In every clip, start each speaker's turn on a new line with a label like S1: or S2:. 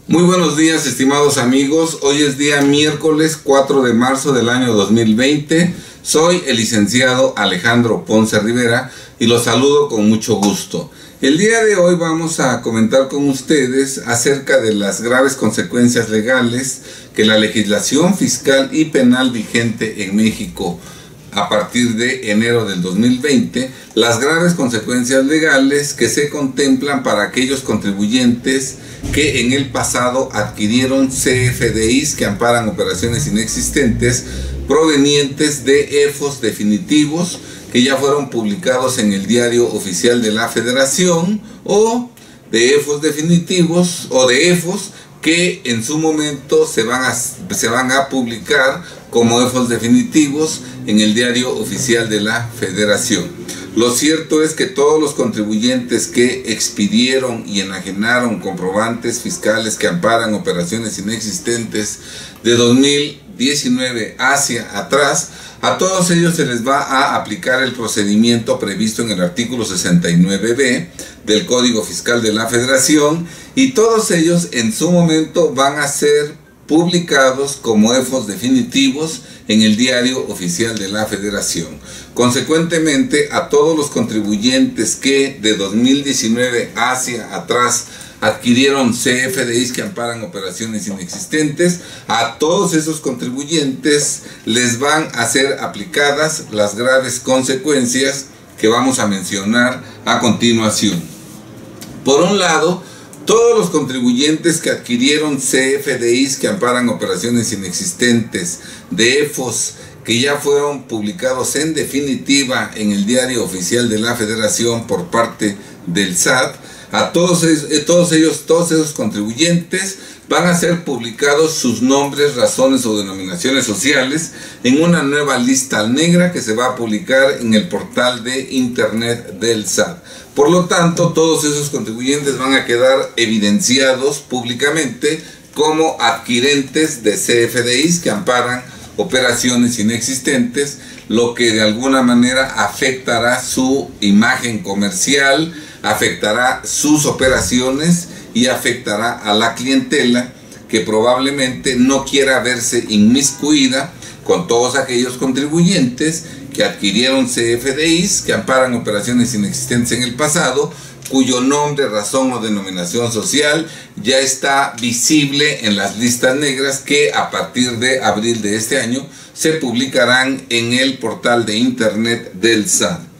S1: Muy buenos días, estimados amigos. Hoy es día miércoles 4 de marzo del año 2020. Soy el licenciado Alejandro Ponce Rivera y los saludo con mucho gusto. El día de hoy vamos a comentar con ustedes acerca de las graves consecuencias legales que la legislación fiscal y penal vigente en México a partir de enero del 2020, las graves consecuencias legales que se contemplan para aquellos contribuyentes que en el pasado adquirieron CFDIs que amparan operaciones inexistentes provenientes de EFOS definitivos que ya fueron publicados en el Diario Oficial de la Federación, o de EFOS definitivos o de EFOS que en su momento se van a publicar como EFOS definitivos en el Diario Oficial de la Federación. Lo cierto es que todos los contribuyentes que expidieron y enajenaron comprobantes fiscales que amparan operaciones inexistentes de 2019 hacia atrás, a todos ellos se les va a aplicar el procedimiento previsto en el artículo 69B del Código Fiscal de la Federación, y todos ellos en su momento van a ser publicados como EFOS definitivos en el Diario Oficial de la Federación. Consecuentemente, a todos los contribuyentes que de 2019 hacia atrás adquirieron CFDIs que amparan operaciones inexistentes, a todos esos contribuyentes les van a ser aplicadas las graves consecuencias que vamos a mencionar a continuación. Por un lado, todos los contribuyentes que adquirieron CFDIs que amparan operaciones inexistentes de EFOS que ya fueron publicados en definitiva en el Diario Oficial de la Federación por parte del SAT, a todos esos contribuyentes van a ser publicados sus nombres, razones o denominaciones sociales en una nueva lista negra que se va a publicar en el portal de internet del SAT. Por lo tanto, todos esos contribuyentes van a quedar evidenciados públicamente como adquirentes de CFDIs que amparan operaciones inexistentes, lo que de alguna manera afectará su imagen comercial, afectará sus operaciones y afectará a la clientela que probablemente no quiera verse inmiscuida con todos aquellos contribuyentes que adquirieron CFDIs que amparan operaciones inexistentes en el pasado, cuyo nombre, razón o denominación social ya está visible en las listas negras que a partir de abril de este año se publicarán en el portal de internet del SAT.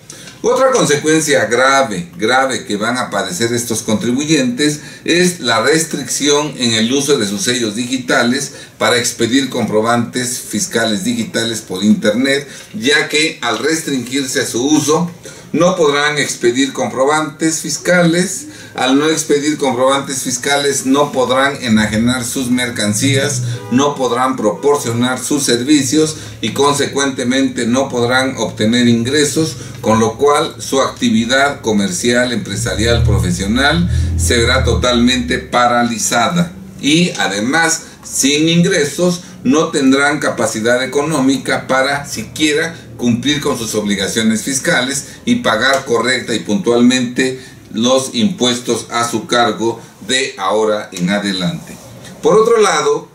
S1: Otra consecuencia grave que van a padecer estos contribuyentes es la restricción en el uso de sus sellos digitales para expedir comprobantes fiscales digitales por internet, ya que al restringirse su uso no podrán expedir comprobantes fiscales. Al no expedir comprobantes fiscales no podrán enajenar sus mercancías, no podrán proporcionar sus servicios y consecuentemente no podrán obtener ingresos, con lo cual su actividad comercial, empresarial, profesional se verá totalmente paralizada, y además sin ingresos no tendrán capacidad económica para siquiera cumplir con sus obligaciones fiscales y pagar correcta y puntualmente los impuestos a su cargo de ahora en adelante. Por otro lado,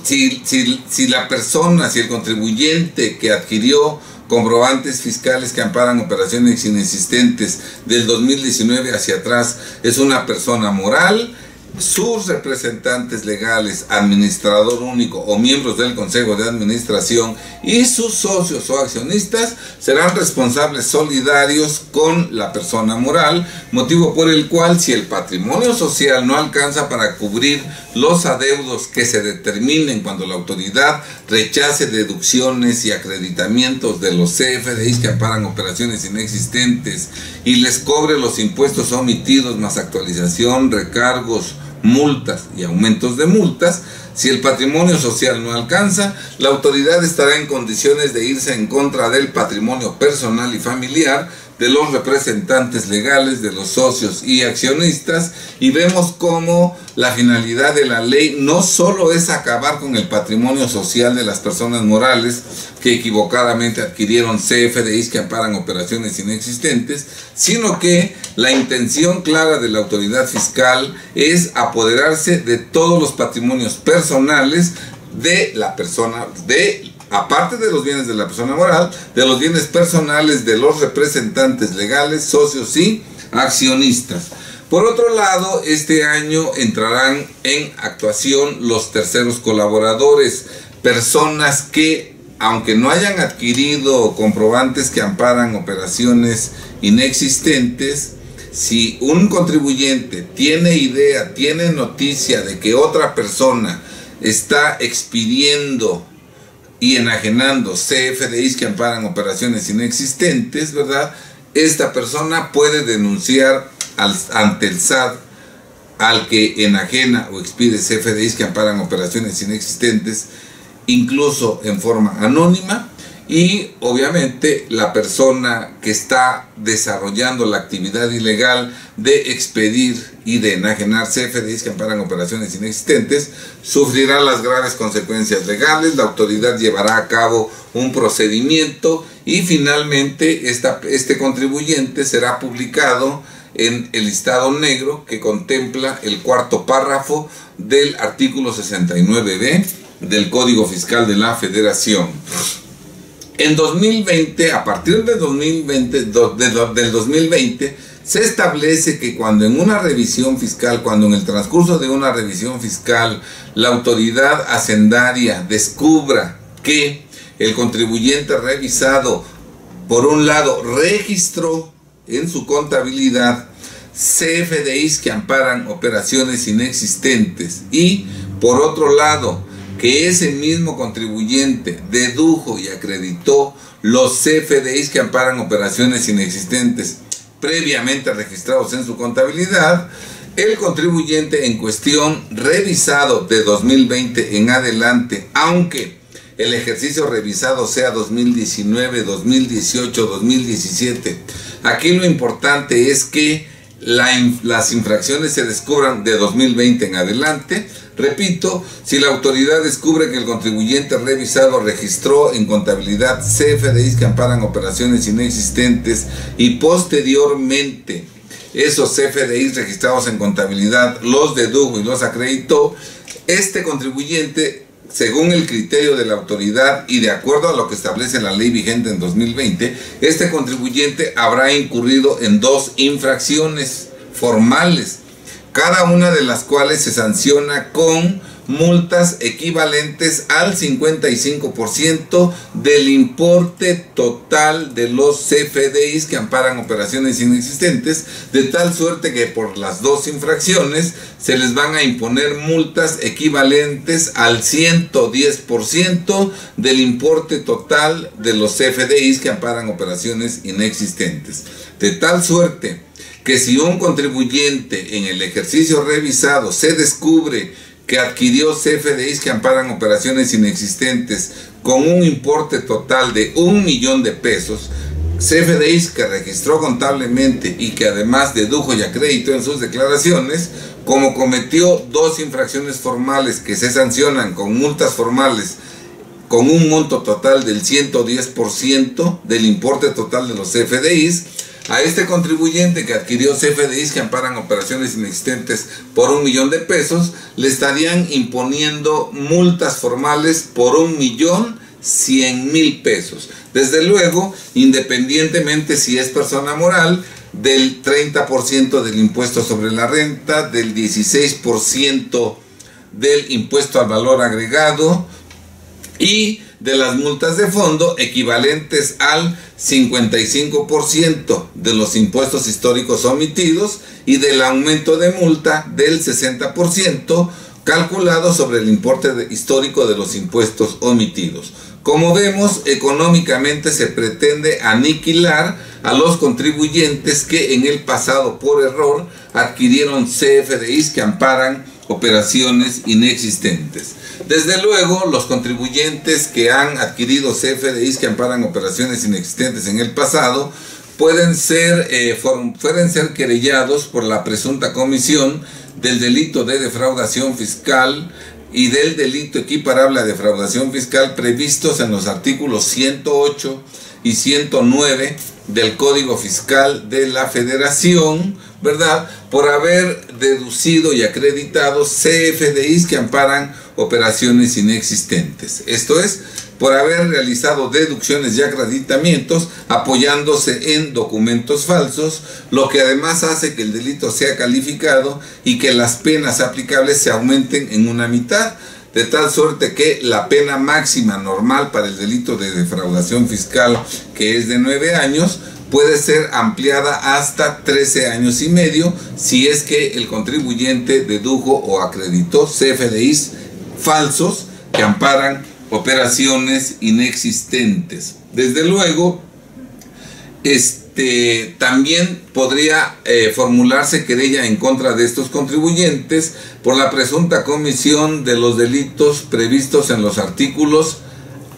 S1: si la persona, si el contribuyente que adquirió comprobantes fiscales que amparan operaciones inexistentes del 2019 hacia atrás es una persona moral, sus representantes legales, administrador único o miembros del Consejo de Administración y sus socios o accionistas serán responsables solidarios con la persona moral, motivo por el cual, si el patrimonio social no alcanza para cubrir los adeudos que se determinen cuando la autoridad rechace deducciones y acreditamientos de los CFDIs que amparan operaciones inexistentes y les cobre los impuestos omitidos más actualización, recargos, multas y aumentos de multas, Si el patrimonio social no alcanza, la autoridad estará en condiciones de irse en contra del patrimonio personal y familiar, de los representantes legales, de los socios y accionistas, y vemos cómo la finalidad de la ley no solo es acabar con el patrimonio social de las personas morales que equivocadamente adquirieron CFDIs que amparan operaciones inexistentes, sino que la intención clara de la autoridad fiscal es apoderarse de todos los patrimonios personales de la persona, aparte de los bienes de la persona moral, de los bienes personales de los representantes legales, socios y accionistas. Por otro lado, este año entrarán en actuación los terceros colaboradores, personas que, aunque no hayan adquirido comprobantes que amparan operaciones inexistentes, si un contribuyente tiene idea, tiene noticia de que otra persona está expidiendo y enajenando CFDIs que amparan operaciones inexistentes, ¿verdad? Esta persona puede denunciar ante el SAT al que enajena o expide CFDIs que amparan operaciones inexistentes, incluso en forma anónima, y obviamente la persona que está desarrollando la actividad ilegal de expedir y de enajenar CFDIs que amparan operaciones inexistentes sufrirá las graves consecuencias legales. La autoridad llevará a cabo un procedimiento y finalmente este contribuyente será publicado en el listado negro que contempla el cuarto párrafo del artículo 69B del Código Fiscal de la Federación. En 2020, a partir de del 2020, se establece que cuando en una revisión fiscal, cuando en el transcurso de una revisión fiscal, la autoridad hacendaria descubra que el contribuyente revisado, por un lado, registró en su contabilidad CFDIs que amparan operaciones inexistentes y, por otro lado, que ese mismo contribuyente dedujo y acreditó los CFDIs que amparan operaciones inexistentes previamente registrados en su contabilidad, el contribuyente en cuestión revisado de 2020 en adelante, aunque el ejercicio revisado sea 2019, 2018, 2017, aquí lo importante es que las infracciones se descubran de 2020 en adelante. Repito, si la autoridad descubre que el contribuyente revisado registró en contabilidad CFDIs que amparan operaciones inexistentes y posteriormente esos CFDIs registrados en contabilidad los dedujo y los acreditó, este contribuyente, según el criterio de la autoridad y de acuerdo a lo que establece la ley vigente en 2020, este contribuyente habrá incurrido en dos infracciones formales, cada una de las cuales se sanciona con multas equivalentes al 55% del importe total de los CFDIs que amparan operaciones inexistentes, de tal suerte que por las dos infracciones se les van a imponer multas equivalentes al 110% del importe total de los CFDIs que amparan operaciones inexistentes. De tal suerte que si un contribuyente en el ejercicio revisado se descubre que adquirió CFDIs que amparan operaciones inexistentes con un importe total de 1 millón de pesos, CFDIs que registró contablemente y que además dedujo y acreditó en sus declaraciones, como cometió dos infracciones formales que se sancionan con multas formales con un monto total del 110% del importe total de los CFDIs, a este contribuyente que adquirió CFDIs que amparan operaciones inexistentes por 1 millón de pesos, le estarían imponiendo multas formales por 1.100.000 pesos. Desde luego, independientemente si es persona moral, del 30% del impuesto sobre la renta, del 16% del impuesto al valor agregado y de las multas de fondo equivalentes al 55% de los impuestos históricos omitidos y del aumento de multa del 60% calculado sobre el importe histórico de los impuestos omitidos. Como vemos, económicamente se pretende aniquilar a los contribuyentes que en el pasado por error adquirieron CFDIs que amparan operaciones inexistentes. Desde luego, los contribuyentes que han adquirido CFDIs que amparan operaciones inexistentes en el pasado pueden ser querellados por la presunta comisión del delito de defraudación fiscal y del delito equiparable a defraudación fiscal previstos en los artículos 108 y 109 del Código Fiscal de la Federación, ¿verdad?, por haber deducido y acreditado CFDIs que amparan operaciones inexistentes. Esto es, por haber realizado deducciones y acreditamientos apoyándose en documentos falsos, lo que además hace que el delito sea calificado y que las penas aplicables se aumenten en una mitad, de tal suerte que la pena máxima normal para el delito de defraudación fiscal, que es de 9 años, puede ser ampliada hasta 13 años y medio si es que el contribuyente dedujo o acreditó CFDIs falsos que amparan operaciones inexistentes. Desde luego, también podría formularse querella en contra de estos contribuyentes por la presunta comisión de los delitos previstos en los artículos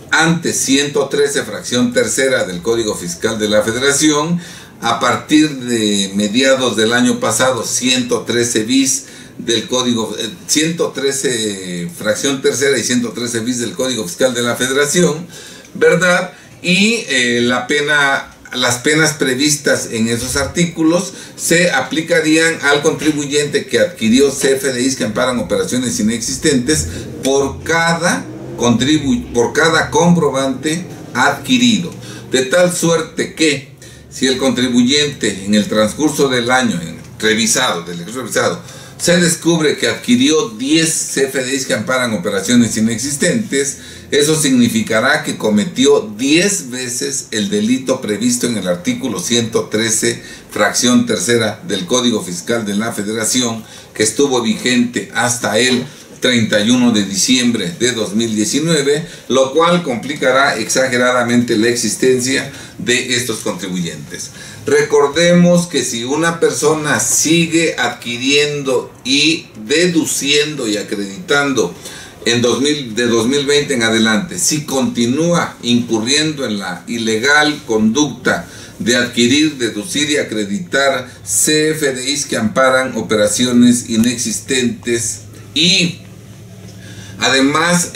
S1: antes 113 fracción tercera del Código Fiscal de la Federación, a partir de mediados del año pasado 113 bis del Código, 113 fracción tercera y 113 bis del Código Fiscal de la Federación, ¿verdad? Y las penas previstas en esos artículos se aplicarían al contribuyente que adquirió CFDIs que amparan operaciones inexistentes por cada comprobante adquirido, de tal suerte que si el contribuyente en el transcurso del año revisado, se descubre que adquirió 10 CFDIs que amparan operaciones inexistentes, eso significará que cometió 10 veces el delito previsto en el artículo 113 fracción tercera del Código Fiscal de la Federación, que estuvo vigente hasta el 31 de diciembre de 2019, lo cual complicará exageradamente la existencia de estos contribuyentes. Recordemos que si una persona sigue adquiriendo y deduciendo y acreditando de 2020 en adelante, si continúa incurriendo en la ilegal conducta de adquirir, deducir y acreditar CFDIs que amparan operaciones inexistentes y además,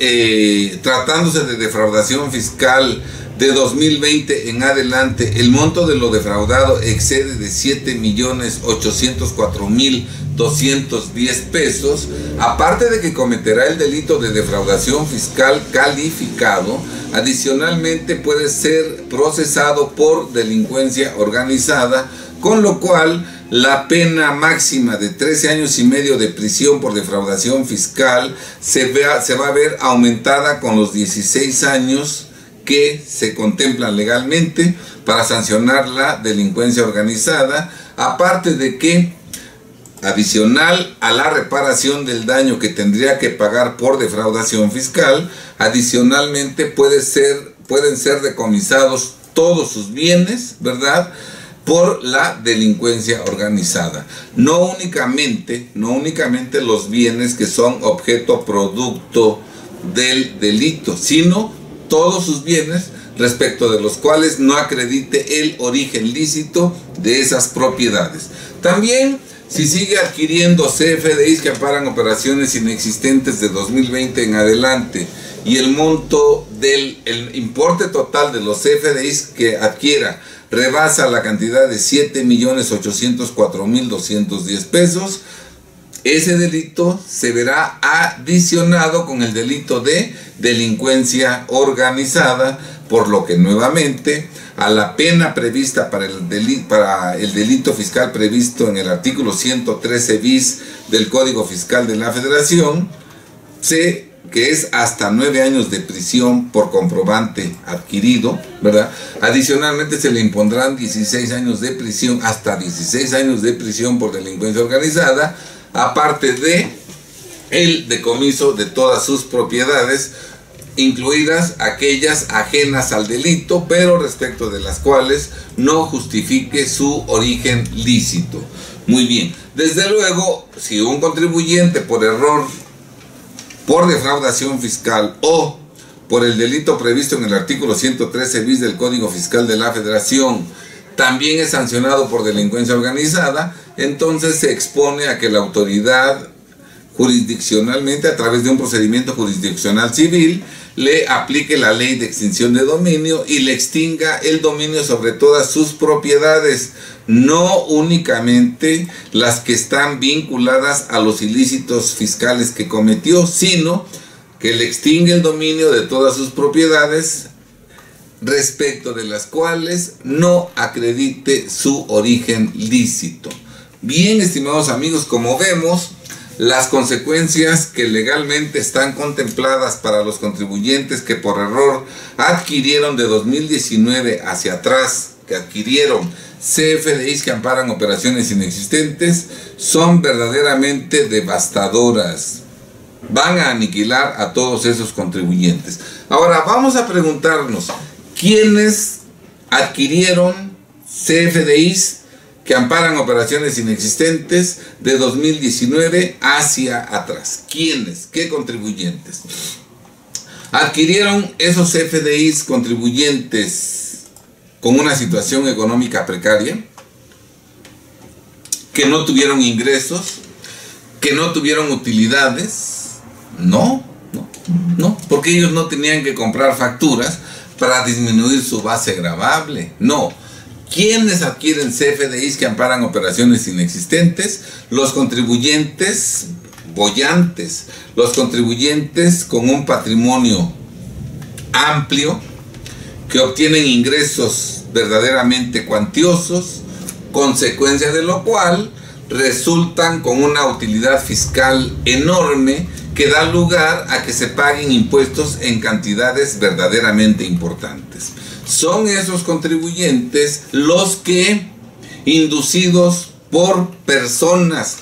S1: tratándose de defraudación fiscal de 2020 en adelante, el monto de lo defraudado excede de 7.804.210 pesos, aparte de que cometerá el delito de defraudación fiscal calificado, adicionalmente puede ser procesado por delincuencia organizada, con lo cual la pena máxima de 13 años y medio de prisión por defraudación fiscal se va a ver aumentada con los 16 años que se contemplan legalmente para sancionar la delincuencia organizada, aparte de que, adicional a la reparación del daño que tendría que pagar por defraudación fiscal, adicionalmente pueden ser decomisados todos sus bienes, ¿verdad?, por la delincuencia organizada. No únicamente los bienes que son objeto producto del delito, sino todos sus bienes respecto de los cuales no acredite el origen lícito de esas propiedades. También, si sigue adquiriendo CFDIs que amparan operaciones inexistentes de 2020 en adelante y el importe total de los CFDIs que adquiera rebasa la cantidad de 7.804.210 pesos, ese delito se verá adicionado con el delito de delincuencia organizada, por lo que nuevamente a la pena prevista para el delito fiscal previsto en el artículo 113 bis del Código Fiscal de la Federación, que es hasta 9 años de prisión por comprobante adquirido, ¿verdad? Adicionalmente se le impondrán 16 años de prisión, hasta 16 años de prisión por delincuencia organizada, aparte de el decomiso de todas sus propiedades, incluidas aquellas ajenas al delito, pero respecto de las cuales no justifique su origen lícito. Muy bien. Desde luego, si un contribuyente por error, por defraudación fiscal o por el delito previsto en el artículo 113 bis del Código Fiscal de la Federación también es sancionado por delincuencia organizada, entonces se expone a que la autoridad jurisdiccionalmente, a través de un procedimiento jurisdiccional civil, le aplique la ley de extinción de dominio y le extinga el dominio sobre todas sus propiedades, no únicamente las que están vinculadas a los ilícitos fiscales que cometió, sino que le extinga el dominio de todas sus propiedades respecto de las cuales no acredite su origen lícito. Bien, estimados amigos, como vemos, las consecuencias que legalmente están contempladas para los contribuyentes que por error adquirieron de 2019 hacia atrás, que adquirieron CFDIs que amparan operaciones inexistentes, son verdaderamente devastadoras. Van a aniquilar a todos esos contribuyentes. Ahora vamos a preguntarnos, ¿quiénes adquirieron CFDIs que amparan operaciones inexistentes de 2019 hacia atrás? ¿Quiénes? ¿Qué contribuyentes? Adquirieron esos CFDIs contribuyentes con una situación económica precaria, que no tuvieron ingresos, que no tuvieron utilidades. No, porque ellos no tenían que comprar facturas para disminuir su base gravable. No. ¿Quiénes adquieren CFDIs que amparan operaciones inexistentes? Los contribuyentes bollantes, los contribuyentes con un patrimonio amplio, que obtienen ingresos verdaderamente cuantiosos, consecuencia de lo cual resultan con una utilidad fiscal enorme que da lugar a que se paguen impuestos en cantidades verdaderamente importantes. Son esos contribuyentes los que, inducidos por personas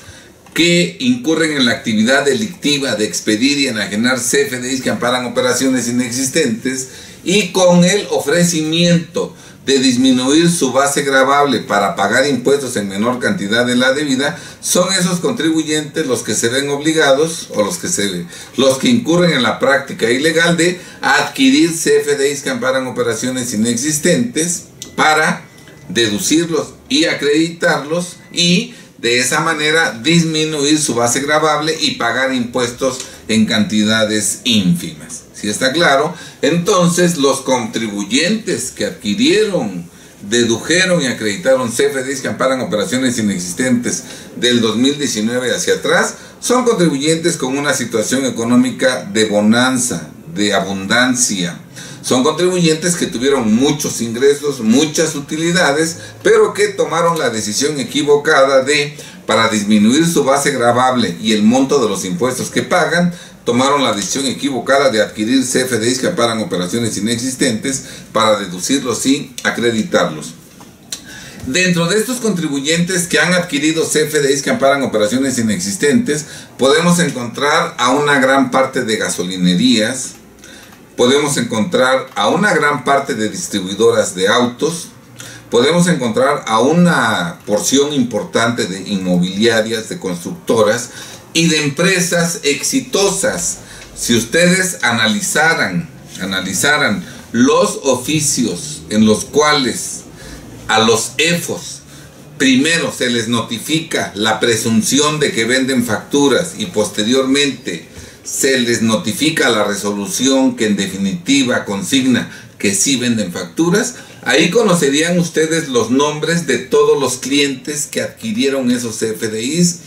S1: que incurren en la actividad delictiva de expedir y enajenar CFDIs que amparan operaciones inexistentes, y con el ofrecimiento de disminuir su base gravable para pagar impuestos en menor cantidad de la debida, son esos contribuyentes los que se ven obligados, o los que incurren en la práctica ilegal de adquirir CFDIs que amparan operaciones inexistentes para deducirlos y acreditarlos, y de esa manera disminuir su base gravable y pagar impuestos en cantidades ínfimas. ¿Sí está claro? Entonces, los contribuyentes que adquirieron, dedujeron y acreditaron CFDIs que amparan operaciones inexistentes del 2019 hacia atrás, son contribuyentes con una situación económica de bonanza, de abundancia. Son contribuyentes que tuvieron muchos ingresos, muchas utilidades, pero que tomaron la decisión equivocada de, para disminuir su base gravable y el monto de los impuestos que pagan, tomaron la decisión equivocada de adquirir CFDIs que amparan operaciones inexistentes para deducirlos y acreditarlos. Dentro de estos contribuyentes que han adquirido CFDIs que amparan operaciones inexistentes, podemos encontrar a una gran parte de gasolinerías, podemos encontrar a una gran parte de distribuidoras de autos, podemos encontrar a una porción importante de inmobiliarias, de constructoras y de empresas exitosas. Si ustedes analizaran los oficios en los cuales a los EFOS primero se les notifica la presunción de que venden facturas y posteriormente se les notifica la resolución que en definitiva consigna que sí venden facturas, ahí conocerían ustedes los nombres de todos los clientes que adquirieron esos CFDIs,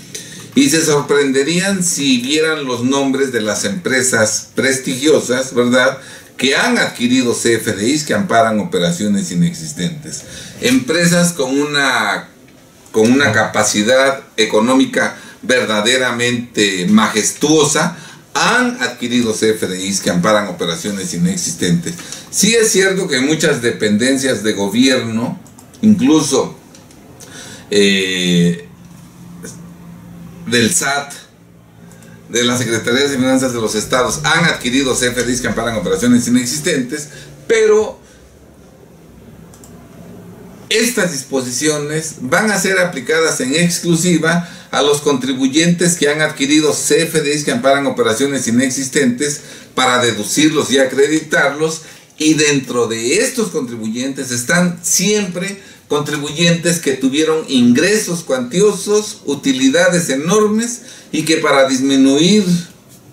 S1: y se sorprenderían si vieran los nombres de las empresas prestigiosas, ¿verdad?, que han adquirido CFDIs que amparan operaciones inexistentes. Empresas con una capacidad económica verdaderamente majestuosa han adquirido CFDIs que amparan operaciones inexistentes. Sí es cierto que muchas dependencias de gobierno, incluso del SAT, de las Secretarías de Finanzas de los Estados, han adquirido CFDIs que amparan operaciones inexistentes, pero Estas disposiciones van a ser aplicadas en exclusiva a los contribuyentes que han adquirido CFDIs que amparan operaciones inexistentes para deducirlos y acreditarlos, y dentro de estos contribuyentes están siempre contribuyentes que tuvieron ingresos cuantiosos, utilidades enormes y que para disminuir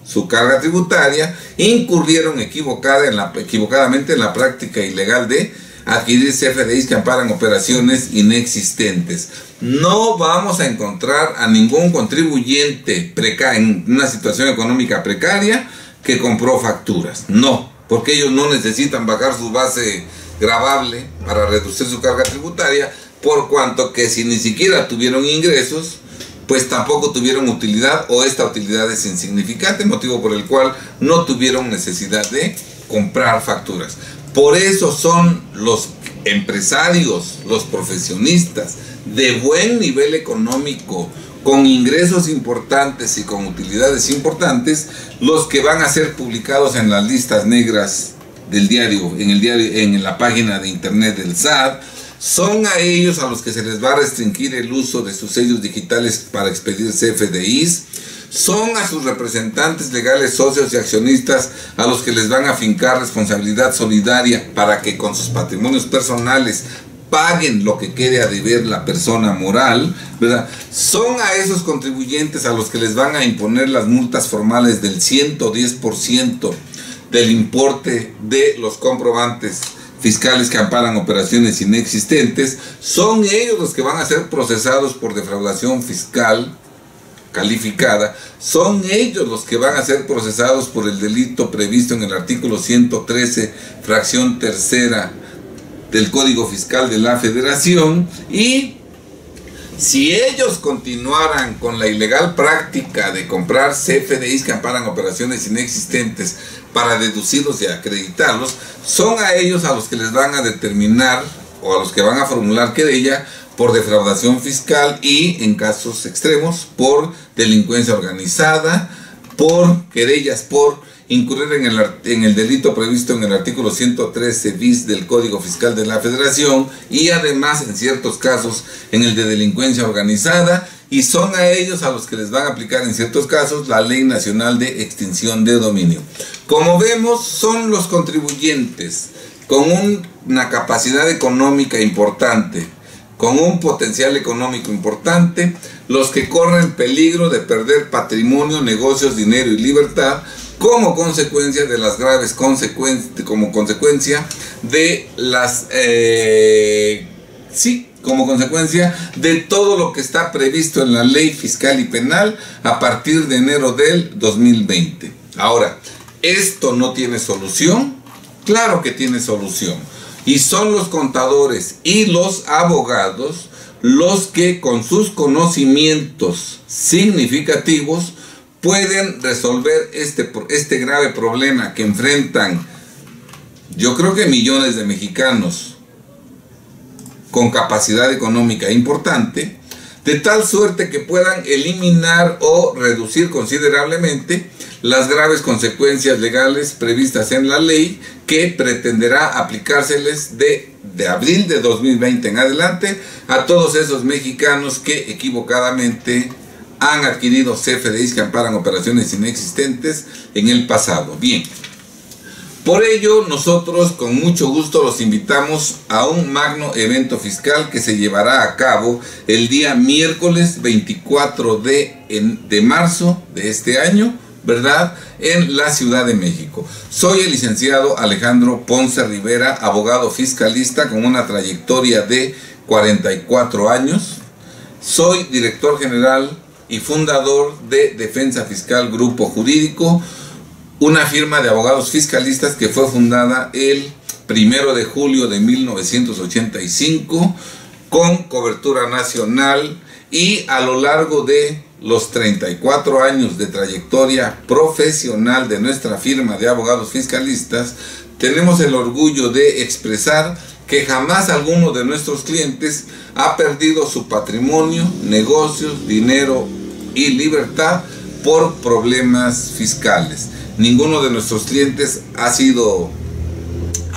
S1: su carga tributaria incurrieron equivocadamente en la práctica ilegal de adquirir CFDIs que amparan operaciones inexistentes. No vamos a encontrar a ningún contribuyente en una situación económica precaria que compró facturas. No, porque ellos no necesitan bajar su base gravable para reducir su carga tributaria, por cuanto que si ni siquiera tuvieron ingresos, pues tampoco tuvieron utilidad, o esta utilidad es insignificante, motivo por el cual no tuvieron necesidad de comprar facturas. Por eso son los empresarios, los profesionistas de buen nivel económico, con ingresos importantes y con utilidades importantes, los que van a ser publicados en las listas negras del diario, en la página de internet del SAT. Son a ellos a los que se les va a restringir el uso de sus sellos digitales para expedir CFDIs. Son a sus representantes legales, socios y accionistas a los que les van a fincar responsabilidad solidaria para que con sus patrimonios personales paguen lo que quede a deber la persona moral, ¿verdad? Son a esos contribuyentes a los que les van a imponer las multas formales del 110% del importe de los comprobantes fiscales que amparan operaciones inexistentes. Son ellos los que van a ser procesados por defraudación fiscal calificada. Son ellos los que van a ser procesados por el delito previsto en el artículo 113, fracción tercera del Código Fiscal de la Federación. Y si ellos continuaran con la ilegal práctica de comprar CFDIs que amparan operaciones inexistentes para deducirlos y acreditarlos, son a ellos a los que les van a determinar, o a los que van a formular querella por defraudación fiscal, y en casos extremos por delincuencia organizada, por querellas por incurrir en el delito previsto en el artículo 113 bis del Código Fiscal de la Federación, y además en ciertos casos en el de delincuencia organizada. Y son a ellos a los que les van a aplicar en ciertos casos la Ley Nacional de Extinción de Dominio. Como vemos, son los contribuyentes con una capacidad económica importante, con un potencial económico importante, los que corren peligro de perder patrimonio, negocios, dinero y libertad como consecuencia de las graves como consecuencia de todo lo que está previsto en la ley fiscal y penal a partir de enero del 2020. Ahora, ¿esto no tiene solución? Claro que tiene solución. Y son los contadores y los abogados los que con sus conocimientos significativos pueden resolver este grave problema que enfrentan, yo creo que millones de mexicanos con capacidad económica importante, de tal suerte que puedan eliminar o reducir considerablemente las graves consecuencias legales previstas en la ley, que pretenderá aplicárseles de abril de 2020 en adelante a todos esos mexicanos que equivocadamente han adquirido CFDIs que amparan operaciones inexistentes en el pasado. Bien, por ello nosotros con mucho gusto los invitamos a un magno evento fiscal que se llevará a cabo el día miércoles 24 de marzo de este año, ¿verdad?, en la Ciudad de México. Soy el licenciado Alejandro Ponce Rivera, abogado fiscalista con una trayectoria de 44 años. Soy director general y fundador de Defensa Fiscal Grupo Jurídico, una firma de abogados fiscalistas que fue fundada el 1 de julio de 1985, con cobertura nacional, y a lo largo de los 34 años de trayectoria profesional de nuestra firma de abogados fiscalistas, tenemos el orgullo de expresar que jamás alguno de nuestros clientes ha perdido su patrimonio, negocios, dinero y libertad por problemas fiscales. Ninguno de nuestros clientes ha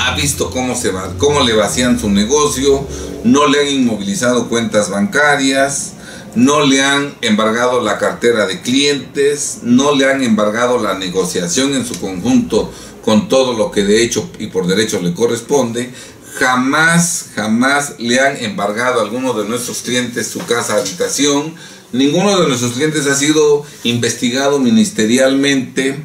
S1: ha visto cómo le vacían su negocio, no le han inmovilizado cuentas bancarias, no le han embargado la cartera de clientes, no le han embargado la negociación en su conjunto con todo lo que de hecho y por derecho le corresponde. Jamás le han embargado a alguno de nuestros clientes su casa habitación. Ninguno de nuestros clientes ha sido investigado ministerialmente,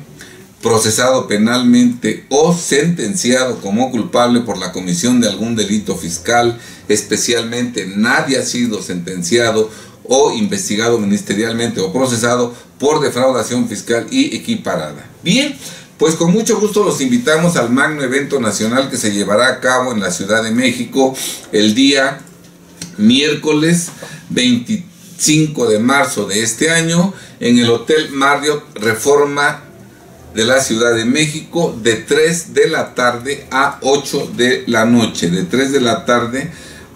S1: procesado penalmente o sentenciado como culpable por la comisión de algún delito fiscal. Especialmente nadie ha sido sentenciado o investigado ministerialmente o procesado por defraudación fiscal y equiparada. Bien, pues con mucho gusto los invitamos al magno evento nacional que se llevará a cabo en la Ciudad de México el día miércoles 25 de marzo de este año en el Hotel Marriott Reforma de la Ciudad de México, de 3 de la tarde a 8 de la noche. De 3 de la tarde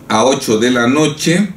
S1: a 8 de la noche.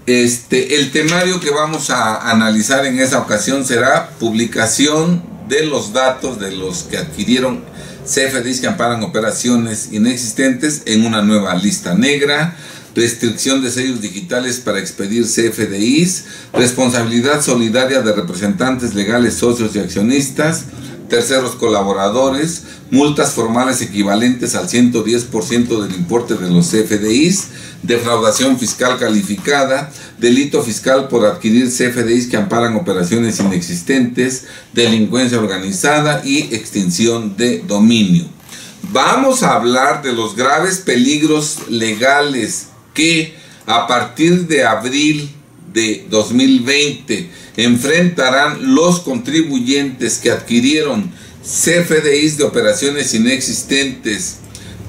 S1: El temario que vamos a analizar en esa ocasión será publicación de los datos de los que adquirieron CFDIs que amparan operaciones inexistentes en una nueva lista negra, restricción de sellos digitales para expedir CFDIs, responsabilidad solidaria de representantes legales, socios y accionistas, terceros colaboradores, multas formales equivalentes al 110% del importe de los CFDIs, defraudación fiscal calificada, delito fiscal por adquirir CFDIs que amparan operaciones inexistentes, delincuencia organizada y extinción de dominio. Vamos a hablar de los graves peligros legales que a partir de abril de 2020 enfrentarán los contribuyentes que adquirieron CFDIs de operaciones inexistentes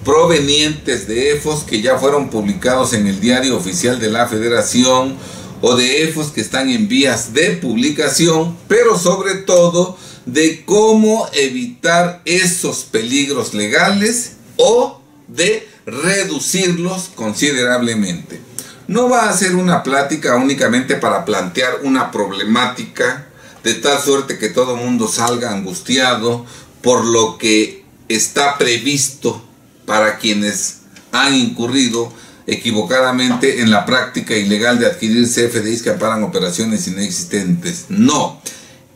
S1: provenientes de EFOS que ya fueron publicados en el Diario Oficial de la Federación o de EFOS que están en vías de publicación, pero sobre todo de cómo evitar esos peligros legales o de reducirlos considerablemente. No va a ser una plática únicamente para plantear una problemática de tal suerte que todo el mundo salga angustiado por lo que está previsto para quienes han incurrido equivocadamente en la práctica ilegal de adquirir CFDIs que amparan operaciones inexistentes. No,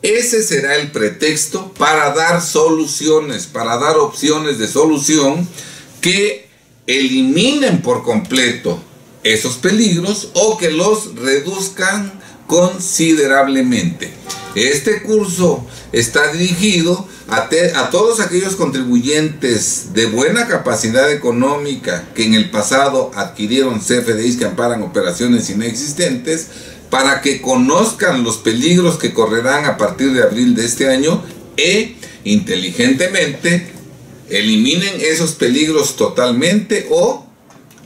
S1: ese será el pretexto para dar soluciones, para dar opciones de solución que eliminen por completo esos peligros o que los reduzcan considerablemente. Este curso está dirigido a todos aquellos contribuyentes de buena capacidad económica que en el pasado adquirieron CFDIs que amparan operaciones inexistentes, para que conozcan los peligros que correrán a partir de abril de este año e inteligentemente eliminen esos peligros totalmente o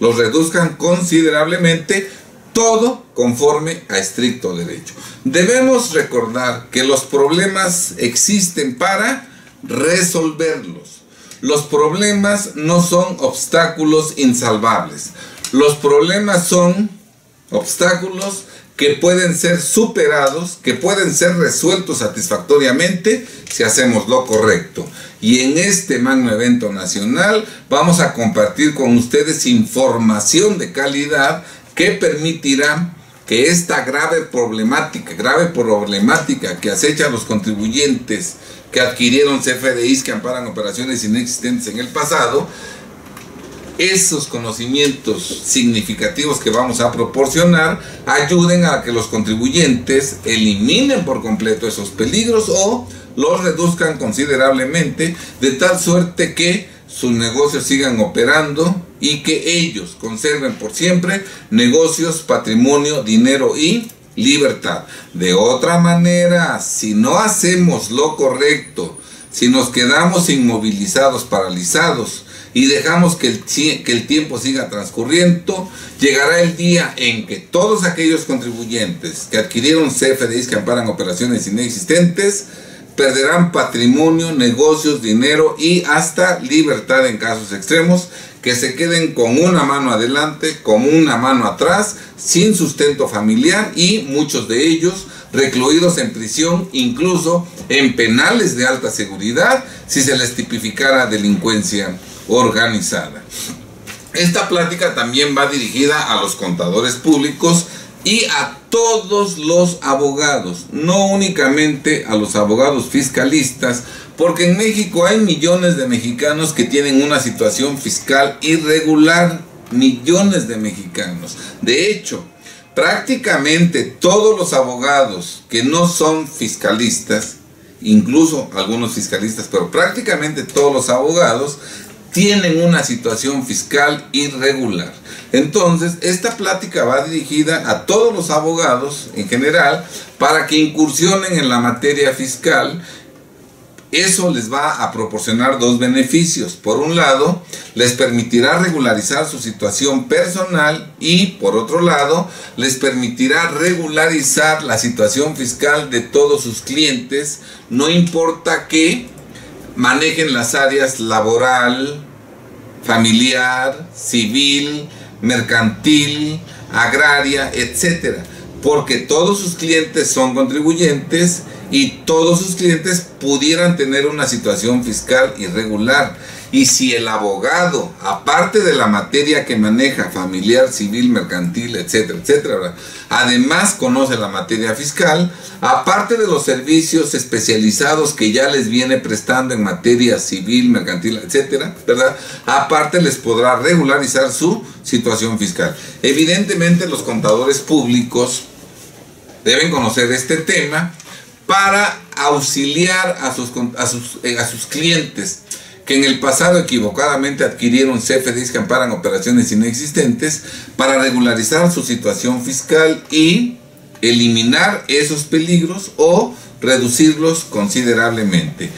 S1: los reduzcan considerablemente, todo conforme a estricto derecho. Debemos recordar que los problemas existen para resolverlos. Los problemas no son obstáculos insalvables. Los problemas son obstáculos que pueden ser superados, que pueden ser resueltos satisfactoriamente si hacemos lo correcto. Y en este magno evento nacional vamos a compartir con ustedes información de calidad que permitirá que esta grave problemática que acecha a los contribuyentes que adquirieron CFDIs que amparan operaciones inexistentes en el pasado, esos conocimientos significativos que vamos a proporcionar ayuden a que los contribuyentes eliminen por completo esos peligros o los reduzcan considerablemente, de tal suerte que sus negocios sigan operando y que ellos conserven por siempre negocios, patrimonio, dinero y libertad. De otra manera, si no hacemos lo correcto, si nos quedamos inmovilizados, paralizados y dejamos que el tiempo siga transcurriendo, llegará el día en que todos aquellos contribuyentes que adquirieron CFDIs que amparan operaciones inexistentes perderán patrimonio, negocios, dinero y hasta libertad en casos extremos, que se queden con una mano adelante, con una mano atrás, sin sustento familiar y muchos de ellos recluidos en prisión, incluso en penales de alta seguridad, si se les tipificara delincuencia organizada. Esta plática también va dirigida a los contadores públicos y a todos los abogados, no únicamente a los abogados fiscalistas, porque en México hay millones de mexicanos que tienen una situación fiscal irregular, millones de mexicanos. De hecho, prácticamente todos los abogados que no son fiscalistas, incluso algunos fiscalistas, pero prácticamente todos los abogados tienen una situación fiscal irregular. Entonces, esta plática va dirigida a todos los abogados en general para que incursionen en la materia fiscal. Eso les va a proporcionar dos beneficios. Por un lado, les permitirá regularizar su situación personal y, por otro lado, les permitirá regularizar la situación fiscal de todos sus clientes, no importa que manejen las áreas laboral, familiar, civil, mercantil, agraria, etcétera, porque todos sus clientes son contribuyentes y todos sus clientes pudieran tener una situación fiscal irregular. Y si el abogado, aparte de la materia que maneja, familiar, civil, mercantil, etcétera, etcétera, ¿verdad?, además conoce la materia fiscal, aparte de los servicios especializados que ya les viene prestando en materia civil, mercantil, etcétera, ¿verdad?, aparte les podrá regularizar su situación fiscal. Evidentemente los contadores públicos deben conocer este tema para auxiliar a sus clientes que en el pasado equivocadamente adquirieron CFDIs que amparan operaciones inexistentes, para regularizar su situación fiscal y eliminar esos peligros o reducirlos considerablemente.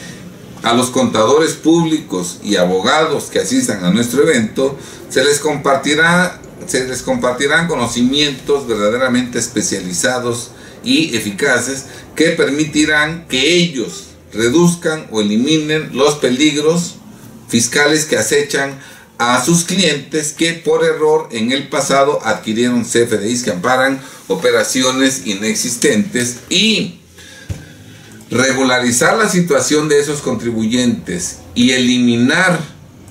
S1: A los contadores públicos y abogados que asistan a nuestro evento se les compartirán conocimientos verdaderamente especializados y eficaces que permitirán que ellos reduzcan o eliminen los peligros fiscales que acechan a sus clientes que por error en el pasado adquirieron CFDIs que amparan operaciones inexistentes, y regularizar la situación de esos contribuyentes y eliminar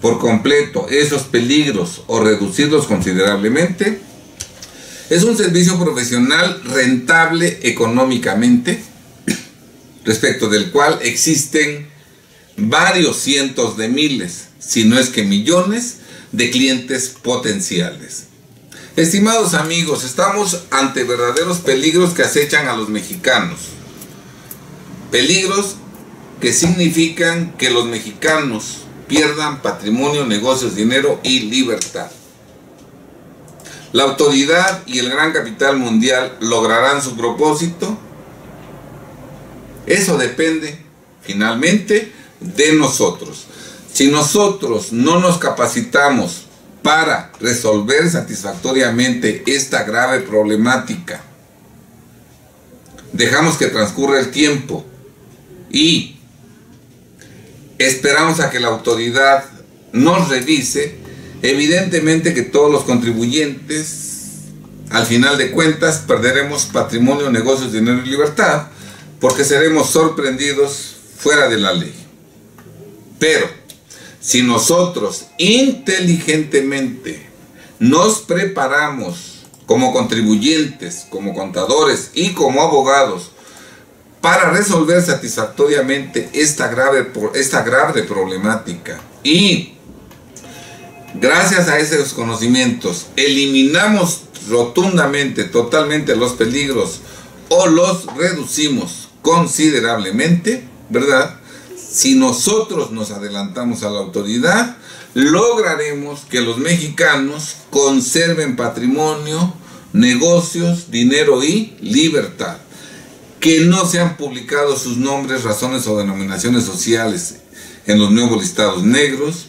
S1: por completo esos peligros o reducirlos considerablemente es un servicio profesional rentable económicamente, respecto del cual existen varios cientos de miles, si no es que millones, de clientes potenciales. Estimados amigos, estamos ante verdaderos peligros que acechan a los mexicanos. Peligros que significan que los mexicanos pierdan patrimonio, negocios, dinero y libertad. La autoridad y el gran capital mundial lograrán su propósito. Eso depende finalmente de nosotros. Si nosotros no nos capacitamos para resolver satisfactoriamente esta grave problemática, dejamos que transcurra el tiempo y esperamos a que la autoridad nos revise, evidentemente que todos los contribuyentes, al final de cuentas, perderemos patrimonio, negocios, dinero y libertad, porque seremos sorprendidos fuera de la ley. Pero si nosotros inteligentemente nos preparamos como contribuyentes, como contadores y como abogados para resolver satisfactoriamente esta grave problemática, y gracias a esos conocimientos eliminamos rotundamente, totalmente los peligros o los reducimos considerablemente, ¿verdad? Si nosotros nos adelantamos a la autoridad, lograremos que los mexicanos conserven patrimonio, negocios, dinero y libertad. Que no sean publicados sus nombres, razones o denominaciones sociales en los nuevos listados negros.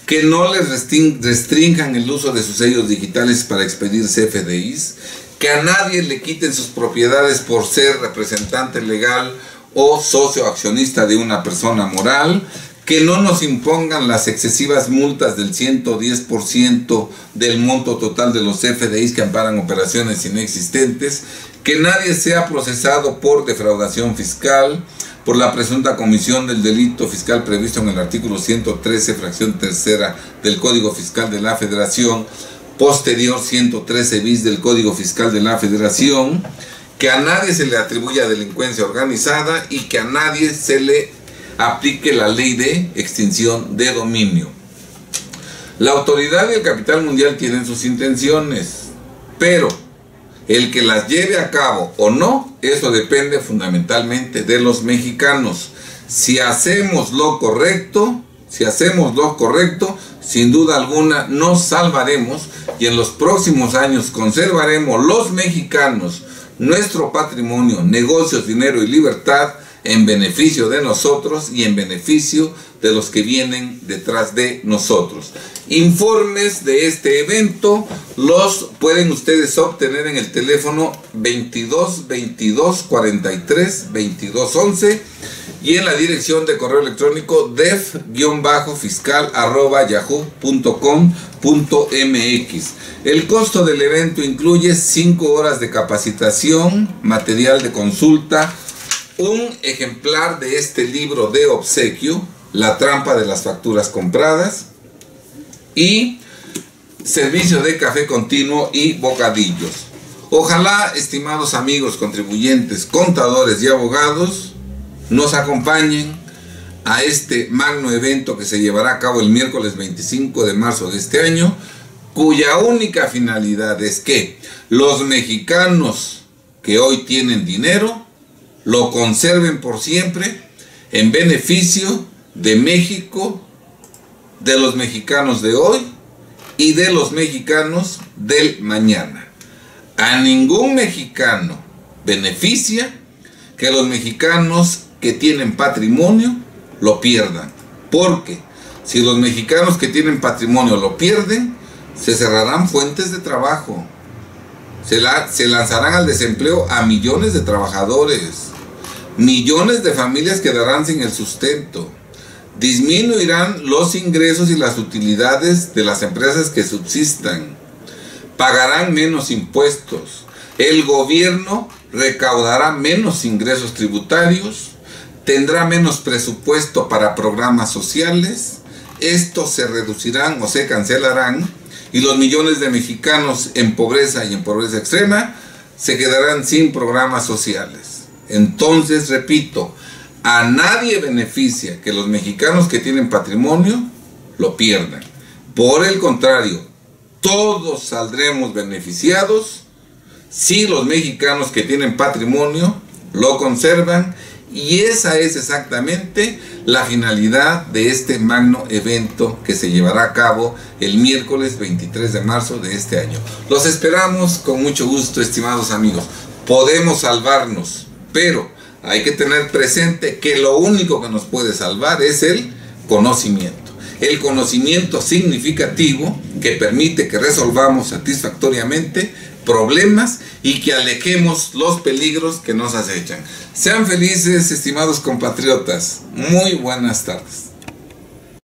S1: Que no les restrinjan el uso de sus sellos digitales para expedir CFDIs. Que a nadie le quiten sus propiedades por ser representante legal o socio accionista de una persona moral, que no nos impongan las excesivas multas del 110% del monto total de los CFDIs que amparan operaciones inexistentes, que nadie sea procesado por defraudación fiscal, por la presunta comisión del delito fiscal previsto en el artículo 113, fracción tercera del Código Fiscal de la Federación, posterior 113 bis del Código Fiscal de la Federación, que a nadie se le atribuya delincuencia organizada y que a nadie se le aplique la ley de extinción de dominio. La autoridad y el capital mundial tienen sus intenciones, pero el que las lleve a cabo o no, eso depende fundamentalmente de los mexicanos. Si hacemos lo correcto, sin duda alguna nos salvaremos y en los próximos años conservaremos los mexicanos nuestro patrimonio, negocios, dinero y libertad en beneficio de nosotros y en beneficio de los que vienen detrás de nosotros. Informes de este evento los pueden ustedes obtener en el teléfono 22 22 43 22 11 y en la dirección de correo electrónico def-fiscal@yahoo.com.mx. El costo del evento incluye 5 horas de capacitación, material de consulta, un ejemplar de este libro de obsequio, La trampa de las facturas compradas, y servicio de café continuo y bocadillos. Ojalá, estimados amigos contribuyentes, contadores y abogados, nos acompañen a este magno evento que se llevará a cabo el miércoles 25 de marzo de este año, cuya única finalidad es que los mexicanos que hoy tienen dinero lo conserven por siempre en beneficio de México, de los mexicanos de hoy y de los mexicanos del mañana. A ningún mexicano beneficia que los mexicanos que tienen patrimonio lo pierdan, porque si los mexicanos que tienen patrimonio lo pierden, se cerrarán fuentes de trabajo, se lanzarán al desempleo a millones de trabajadores, millones de familias quedarán sin el sustento, disminuirán los ingresos y las utilidades de las empresas que subsistan, pagarán menos impuestos, el gobierno recaudará menos ingresos tributarios, tendrá menos presupuesto para programas sociales, estos se reducirán o se cancelarán y los millones de mexicanos en pobreza y en pobreza extrema se quedarán sin programas sociales. Entonces, repito, a nadie beneficia que los mexicanos que tienen patrimonio lo pierdan. Por el contrario, todos saldremos beneficiados si los mexicanos que tienen patrimonio lo conservan, y esa es exactamente la finalidad de este magno evento que se llevará a cabo el miércoles 23 de marzo de este año. Los esperamos con mucho gusto, estimados amigos. Podemos salvarnos, pero hay que tener presente que lo único que nos puede salvar es el conocimiento. El conocimiento significativo que permite que resolvamos satisfactoriamente problemas y que alejemos los peligros que nos acechan. Sean felices, estimados compatriotas. Muy buenas tardes.